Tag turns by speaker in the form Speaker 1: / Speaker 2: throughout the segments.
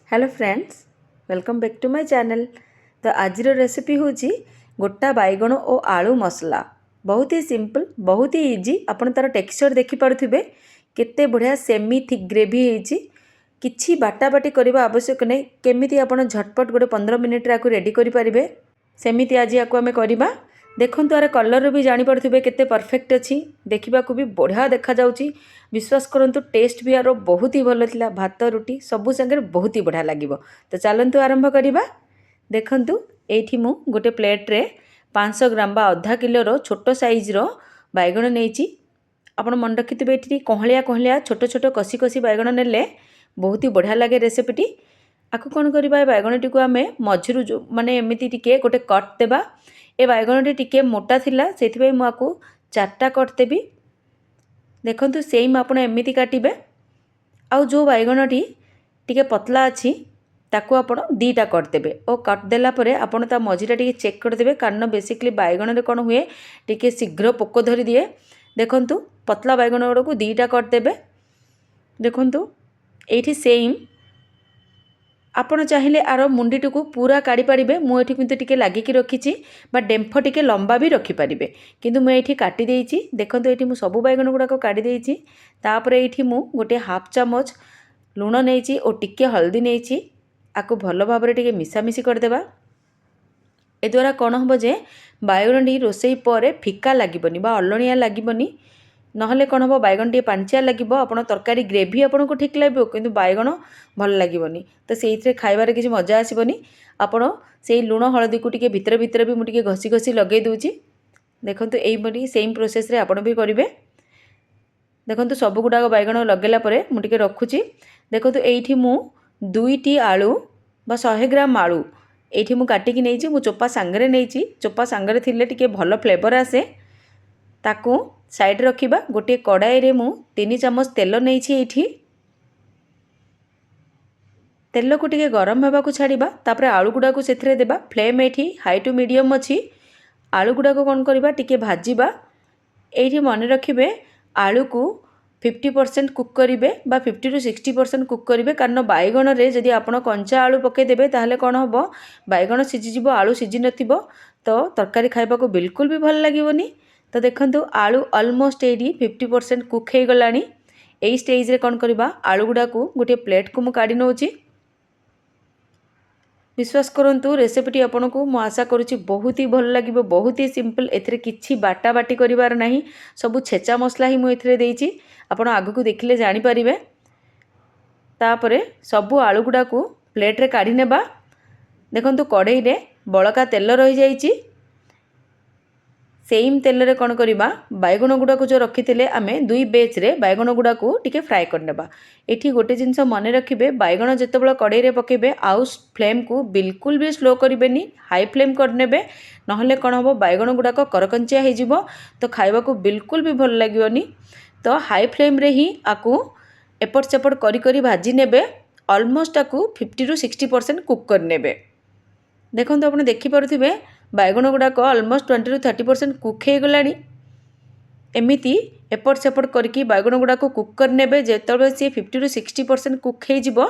Speaker 1: Hello friends, welcome back to my channel. तो आज recipe हूँ गोटा बैगण और आलू मसला। बहुत ही सिंपल, बहुत ही इजी। आपन तार टेक्सचर देखि पारुथिबे केते बढ़िया सेमी थिक ग्रेवी होईची। किछि बाटा बाटी करबा आवश्यक नै। केमिति आपन झटपट गोटे 15 मिनिट रे रेडी करि परिबे सेमिति आज याको आमे करबा। देखंतु आर कलर भी जानि पारुथिबे केते परफेक्ट अछि। देखिबा को भी बढ़िया देखा जाउची। विश्वास करंतु टेस्ट भी यार बहुत ही भल थिला। भात रुटी सबु संगे बहुत ही बढ़िया लागिबो। तो चलंतु आरंभ करिबा। देखंतु एठी मु गोटे प्लेट रे 500 ग्राम बा आधा किलो रो छोटो साइज रो बैगण नेइची। आपण मन रखिथिबे एठी कहलिया कहलिया छोटो छोटो कसी कसी बैगण नेले बहुत ही बढ़िया लागे रेसिपीटी। आकु कोन करबा बैगणटी को आमे मझिरु जो माने एमिति टिके गोटे कट देबा। ए बैगणटी टिके मोटा थिला सेथिबे मु आकु 4टा कट देबी। देखंतु सेम आपण एमिति काटिबे। आउ जो बैगणटी टिके पतला अछि ताकू आपण 2टा कट देबे। ओ कट देला परे आपण ता मझिटा टिके चेक कर देबे, कारण बेसिकली बैगण रे कोन हुए टिके शीघ्र पोको धरि दिए। देखंतु पतला बैगण गुडा को 2टा कट देबे। देखंतु एठी सेम आपण चाहिए आर मुंडीटी को पूरा काढ़ी पारिबे। मु एठी किंतु टिके लागिकी रखिछि बा डेम्फ टिके लंबा भी रखि पारिबे, किंतु मु एठी काटी देइछि। देखंतु एठी मु सब बैगण गुडा को काटी देइछि। तापरे एठी मु गोटे हाफ चामच लूण नेइछि और टिके हल्दी नेइछि। आकु भलो भाबरे टिके मिसामिसी कर देबा। ए द्वारा कोन हबो जे बैगणटी रोसई परे फिका लागिबनी बा अलणिया लागिबनी। नहले कोन हबो बैगण टी पांचिया लागिबो। आपण तरकारी ग्रेवी आपण को ठीक लागबो, किंतु बैगण भल लागिबनी। तो सेइथरे खाइबार किछि मजा आसीबनी। आपण सेई लूण हळदी को टिके भितर भितर भी मु टिके घसी घसी लगे दोछि। देखंतु एई बडी सेम प्रोसेस रे आपण भी करिवे। देखंतु सब गुडा बैगण लगेला परे मु टिके रखुछि। देखंतु एइठी मु 2टी आलू बा 100 ग्राम आलू एइठी मु काटिकी नेइछि। मु चोपा सांगरे नेइछि। चोपा सांगरे थिले टिके भलो फ्लेवर आसे। ताकू साइड रखिबा। गोटे कड़ाई रे मु 3 चम्मच तेल नेइछि। एइठी तेल को टिके गरम हेबा को छाड़िबा। तापरे आलू गुडा को सेथरे देबा। फ्लेम एठी हाई टू मीडियम अछि। आलू गुडा को कोन करबा टिके भाजीबा। एठी मने रखिबे आलू को 50% कुक करिवे बा 50 टू 60% कुक करिवे, कारण बैगण रे जदि आपण कंचा आलू पके देबे ताहले कोन हबो बैगण सिझि जिवो, आलू सिझि नथिबो, तो तरकारी खाइबा को बिल्कुल भी भल लागिवनी। तो देखंतु आलू ऑलमोस्ट एडी 50% कुक हे गलानी। एई स्टेज रे कोन करबा आलू गुडा को गोटे प्लेट को मु काढी नउची। विश्वास करंतु रेसिपीटी आपन को मु आशा करूची बहुत ही भल लागिबो। बहुत ही सिंपल। एथरे किछि बाटा बाटी करिवार नाही। सबु छेचा मसला ही मु एथरे देइची। आपन आगु को देखिले जानि परिबे। तापरे सबु आलू गुडा को प्लेट रे काढी नेबा। देखंतु कढ़ाई रे बळका तेल रहि जाइची। सेम तेल रे कोन करिबा बैगण गुडा को जो रखिथिले आमे 2 बेच रे बैगण गुडा को टिके फ्राई कर नेबा। एठी गोटे जिंस मने रखिबे, बैगण जेतेबेले कढ़ाई रे पकेबे आउ फ्लेम को बिल्कुल भी स्लो करिबेनी, हाई फ्लेम कर नेबे। नहले कोन हबो बैगण गुडा को करकंचिया हे जिवो, तो खाइबा को बिल्कुल भी भल लागिवनी। तो हाई फ्लेम रे ही आकु एपट सेपट करी करी भाजी नेबे। ऑलमोस्ट आकु 50 टू 60% कुक कर नेबे। देखंतु आपण देखि पारुथिबे बैगण गुडा को ऑलमोस्ट 20 टू 30% कुक हे गलानी। एमिति एपट सेपट करके बैगण गुडा को कुक कर नेबे। जेतबे से 50 टू 60% कुक हे जिवो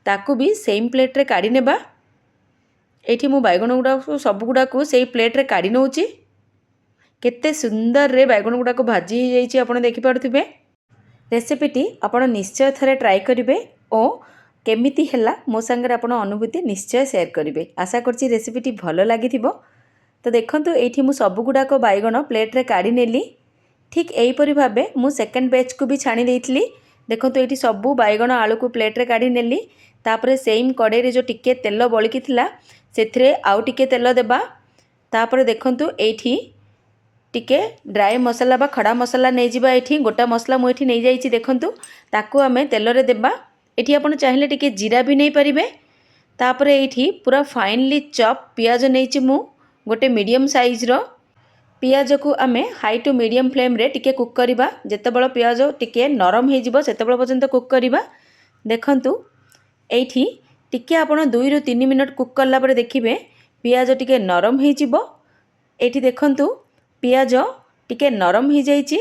Speaker 1: ताकू भी सेम प्लेट रे काढी नेबा। एठी मु बैगण गुडा को सब गुडा को सेई प्लेट रे काढी नउची। केते सुंदर रे बैगण गुडा को भाजी हे जाईची आपण देखि पारुथिबे। रेसिपीटी आपण निश्चय थरे ट्राई करिवे ओ केमिति हैला मो संगे आपण अनुभूति निश्चय शेयर करिवे। आशा करछि रेसिपीटी भलो लागिथिबो। तो देखंतु एठी मु सब गुडा को बैगण प्लेट रे काढी नेली। ठीक एई परि भाबे मु सेकंड बैच को भी छाणी देइथली। देखंतु एठी सब बैगण आलू को प्लेट रे काढी नेली। तापरे सेम कढ़ाई रे जो टिके तेल बळकी थिला सेथरे आउ टिके तेल देबा। तापरे देखंतु एठी टिके ड्राई मसाला बा खड़ा मसाला नै जिबा। एठी गोटा मसाला मु एठी नै जाईची। देखंतु ताकू आमे तेल रे देबा। एठी आपण चाहिले टिके जीरा भी नै परिबे। तापरे एठी पूरा फाइनली चॉप पियाज नैची मु गोटे मीडियम साइज रो। पियाज को आमे हाई टू मीडियम फ्लेम रे टिके कुक करिबा। जेतेबेले पियाज टिके नरम हे जिवो सेतेबेले पर्यंत कुक करिबा। देखंतु एठी टिके आपण 2 ରୁ 3 मिनट कुक करला परे देखिबे पियाज टिके नरम हे जिवो। एठी देखंतु पियाज टिके नरम हे जाईची।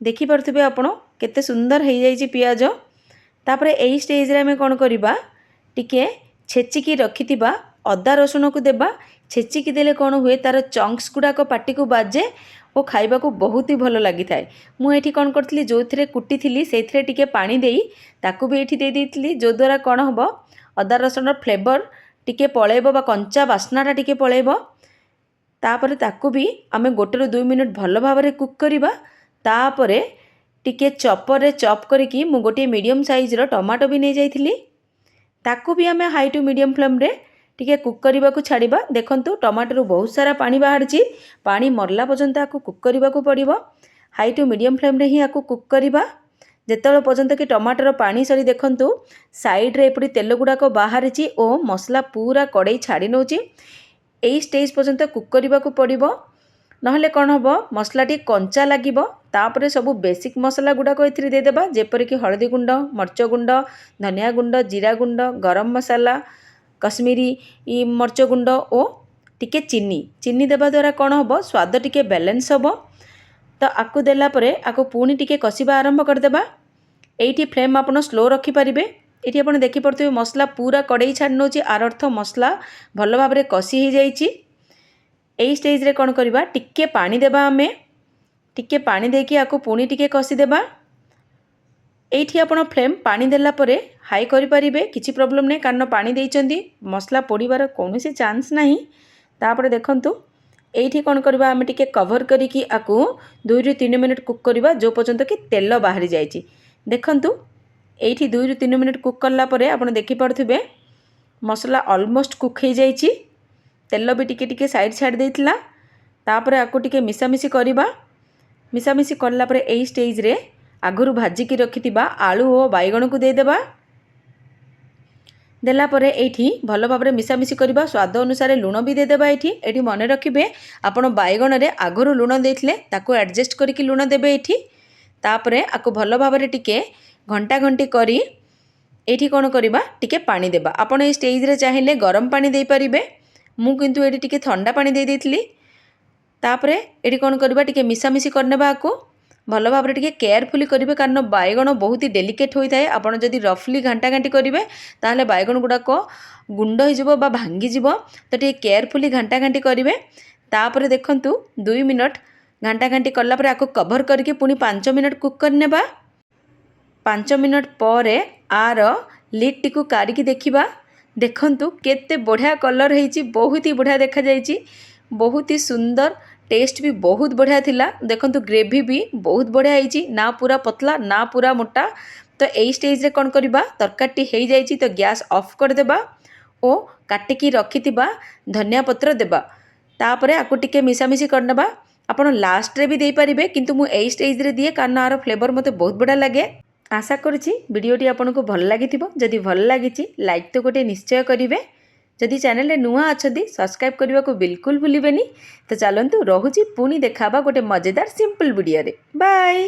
Speaker 1: देखि परथिबे आपण केते सुंदर हे जाईची पियाज। तापरे एई स्टेज रे हमें कोन करिबा टिके छेचिकी रखिथिबा अदा रसुण को देबा। छेचिकी देले कौन हुए तार चंक्स गुड़ाक पाटी को बाजे और खाइबा को बहुत ही भल लगी थाए। मुझे कौन करी जो थे कुटी थी से टिके पानी देई ताकू भी ये देती जो द्वारा कौन हम अदा रसुण फ्लेवर टिके पलैब बा कंचा बास्नाटा टिके पलैब। तापर ताकू भी आमे 1 ରୁ 2 मिनट भल भाव में कुक करवा। तापरे टिके चपर चॉप करिकी मु गोटे मीडियम साइज रो टमाटो भी नहीं जाइथिली ताकू भी आमे हाई टू मीडियम फ्लेम रे टिके कुक करने को छाड़िबा। देखंतु टमाटर बहुत सारा पानी बाहरची पानी मरला पर्यंत आपको कुक करने को पड़िबो। हाई टू मीडियम फ्लेम रे ही आपको कुक करवा जेतल पर्यंत कि टमाटर पानी सरी। देखंतु साइड रे एपड़ी तेल गुड़ाक बाहरची और मसला पूरा कड़ई छाड़ी नौची। एई स्टेज पर्यंत कुक करने को पड़िबो नहले कौन हम मसलाटी कंचा लगिबो। तापरे सब बेसिक मसला गुड़ाक एथिरे दे देबा जेपरि कि हळदी गुंड, मर्च गुंड, धनिया गुंड, जीरा गुंड, गरम मसाला, कश्मीरी मर्च गुंड और टिके चीनी देबा द्वारा कौन हम स्वाद टिके बैलेंस हम। तो आकु देला परे आकु पुणी टिके कसिबा आरंभ कर देबा। एठी फ्लेम आपण स्लो रखि परिबे। एठी आपण देखि परथुबे मसला पूरा कड़ई छाड़ नौची आर अर्थ मसला भल भाव में कषि हो जाइछि। एई स्टेज रे कौन करबा टिके पानी देबा। आमे टिके पानी देकी आकु पुणी टिके कषि देबा। एठी आपण फ्लेम पानी देला परे हाई करि परिबे किछि प्रॉब्लम नै कारण पानी देइचंदी मसला पोड़ीबार कोनोसी चांस नाही। तापर देखंतु एठी कौन करबा आमे टिके कवर करिकी आकु 2 ରୁ 3 मिनट कुक करबा जो पर्यंत कि तेल बाहरी जाइछि। देखंतु एठी 2 ରୁ 3 मिनट कुक करला परे आपण देखि पड़थुबे मसला ऑलमोस्ट कुक हो जाइछि। तेल भी टिके टिके साइड छाड़ देइथिला। तापर आकु टिके मिसामिसी करबा। मिसामिसी करला परे एई स्टेज रे आगुरु भाजिकी रखिथिबा आलू और बैगण को दे देबा। देला परे एठी भल भाव में मिसामिसी करबा। स्वाद अनुसार लुण भी दे देबा। एठी मन रखिबे आपण बैगण रे आगुरु लुण देथिले ताकू एडजस्ट करिकी लुण देबे एठी। तापरे आकु भल भाव में टिके घंटा घंटी करी एठी कोन करबा टिके पानी देबा। आपण ए स्टेज रे चाहिले गरम पानी दे परिबे मु किंतु एठी टिके ठंडा पानी दे देथिली। तापरे एठी कोन करबा टिके मिसामिसी करनेबा आकु भल भाव में टिके केयरफुली करेंगे कारण बैगण बहुत ही डेलिकेट होता है। आपड़ जदि रफली घाटा घाटी करेंगे ताहले बैगण गुड़ाक गुंड हो भांगीज तो टे केयरफुली घाटा घाटी करेंगे। तापर देखंतु 2 मिनट घाटा घाटी कलापर आपको कभर करके पुणी 5 मिनट कुक करने। 5 मिनट पर आर लिड टी कारिकी देखा। देखंतु केते बढ़िया कलर होइछि बहुत ही बढ़िया देखा जाइछि बहुत ही सुंदर टेस्ट भी बहुत बढ़िया थिला। देखंतु ग्रेवी भी बहुत बढ़िया होइछि ना पूरा पतला ना पूरा मोटा। तो एई स्टेज रे कोन करबा तरकाटी हेई जाइछि तो गैस ऑफ कर देबा ओ काटिकी रखिथिबा धनिया पत्र देबा। तापरे आकु टिके मिसामिसी करनेबा। आपण लास्ट रे भी दे पारिबे किंतु मु एई स्टेज रे दिए कारण आर फ्लेवर मते बहुत बढ़िया लगे। आशा करुछि वीडियोटी आपनको भल लागिथिबो। जदि भल लागिछि लाइक तो गोटे निश्चय करिवे। जदि चैनल रे नुआ अछंती सब्सक्राइब करने को बिल्कुल भूलिबेनी। तो चलंतु रहुछि पुणी देखाबा गोटे मजेदार सिंपल वीडियो रे। बाय।